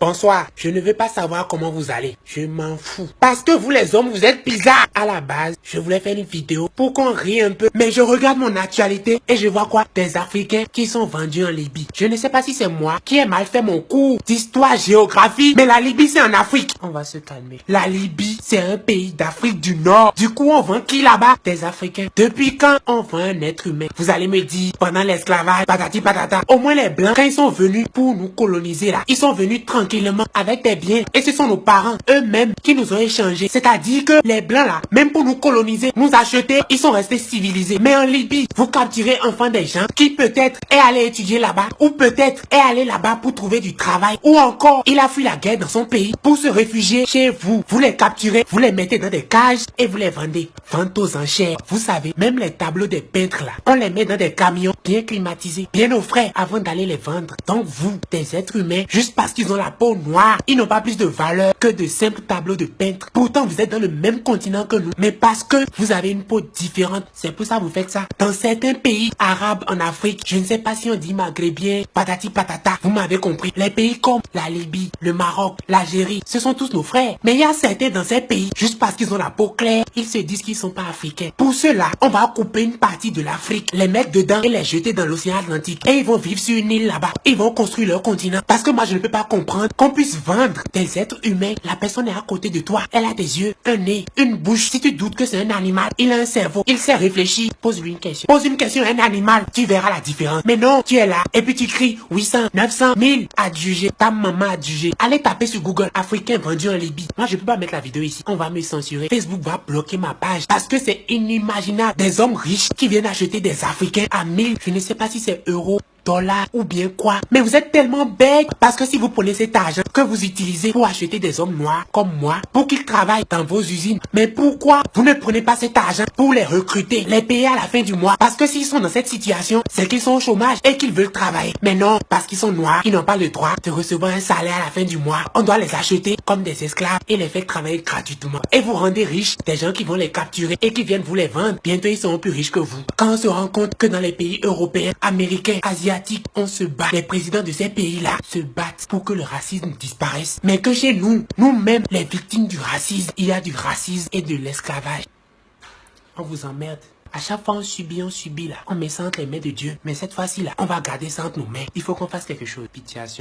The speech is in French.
Bonsoir, je ne veux pas savoir comment vous allez. Je m'en fous. Parce que vous les hommes, vous êtes bizarres. À la base, je voulais faire une vidéo pour qu'on rie un peu. Mais je regarde mon actualité et je vois quoi? Des Africains qui sont vendus en Libye. Je ne sais pas si c'est moi qui ai mal fait mon cours d'histoire-géographie. Mais la Libye, c'est en Afrique. On va se calmer. La Libye, c'est un pays d'Afrique du Nord. Du coup, on vend qui là-bas? Des Africains. Depuis quand on vend un être humain? Vous allez me dire, pendant l'esclavage, patati patata. Au moins les Blancs, quand ils sont venus pour nous coloniser là, ils sont venus tranquillement avec des biens. Et ce sont nos parents eux-mêmes qui nous ont échangés. C'est-à-dire que les Blancs là, même pour nous coloniser, nous acheter, ils sont restés civilisés. Mais en Libye, vous capturez enfants des gens qui peut-être est allé étudier là-bas, ou peut-être est allé là-bas pour trouver du travail, ou encore il a fui la guerre dans son pays pour se réfugier chez vous. Vous les capturez, vous les mettez dans des cages et vous les vendez. Vente aux enchères. Vous savez, même les tableaux des peintres là, on les met dans des camions bien climatisés, bien au frais avant d'aller les vendre. Donc vous, des êtres humains, juste parce qu'ils ont la peau noire, ils n'ont pas plus de valeur que de simples tableaux de peintres. Pourtant, vous êtes dans le même continent que nous, mais parce que vous avez une peau différente, c'est pour ça que vous faites ça. Dans certains pays arabes en Afrique, je ne sais pas si on dit maghrébien, patati patata, vous m'avez compris. Les pays comme la Libye, le Maroc, l'Algérie, ce sont tous nos frères. Mais il y a certains dans ces pays, juste parce qu'ils ont la peau claire, ils se disent qu'ils sont pas africains. Pour cela, on va couper une partie de l'Afrique, les mettre dedans et les jeter dans l'océan Atlantique. Et ils vont vivre sur une île là-bas. Ils vont construire leur continent. Parce que moi, je ne peux pas comprendre qu'on puisse vendre des êtres humains. La personne est à côté de toi. Elle a des yeux, un nez, une bouche. Si tu doutes que c'est un animal, il a un cerveau. Il sait réfléchir. Pose-lui une question. Pose une question à un animal. Tu verras la différence. Mais non, tu es là. Et puis tu cries 800, 900, 1000 adjugés. Ta maman adjugée. Allez taper sur Google Africain vendu en Libye. Moi, je peux pas mettre la vidéo ici. On va me censurer. Facebook va bloquer ma page. Parce que c'est inimaginable. Des hommes riches qui viennent acheter des Africains à 1000. Je ne sais pas si c'est euros, dollars ou bien quoi. Mais vous êtes tellement bête parce que si vous prenez cet argent que vous utilisez pour acheter des hommes noirs comme moi, pour qu'ils travaillent dans vos usines, mais pourquoi vous ne prenez pas cet argent pour les recruter, les payer à la fin du mois? Parce que s'ils sont dans cette situation, c'est qu'ils sont au chômage et qu'ils veulent travailler. Mais non, parce qu'ils sont noirs, ils n'ont pas le droit de recevoir un salaire à la fin du mois. On doit les acheter comme des esclaves et les faire travailler gratuitement. Et vous rendez riches des gens qui vont les capturer et qui viennent vous les vendre. Bientôt, ils seront plus riches que vous. Quand on se rend compte que dans les pays européens, américains, asiatiques, on se bat. Les présidents de ces pays-là se battent pour que le racisme disparaisse. Mais que chez nous, nous-mêmes, les victimes du racisme, il y a du racisme et de l'esclavage. On vous emmerde. À chaque fois on subit là. On met ça entre les mains de Dieu. Mais cette fois-ci là, on va garder ça entre nos mains. Il faut qu'on fasse quelque chose. Pitiation.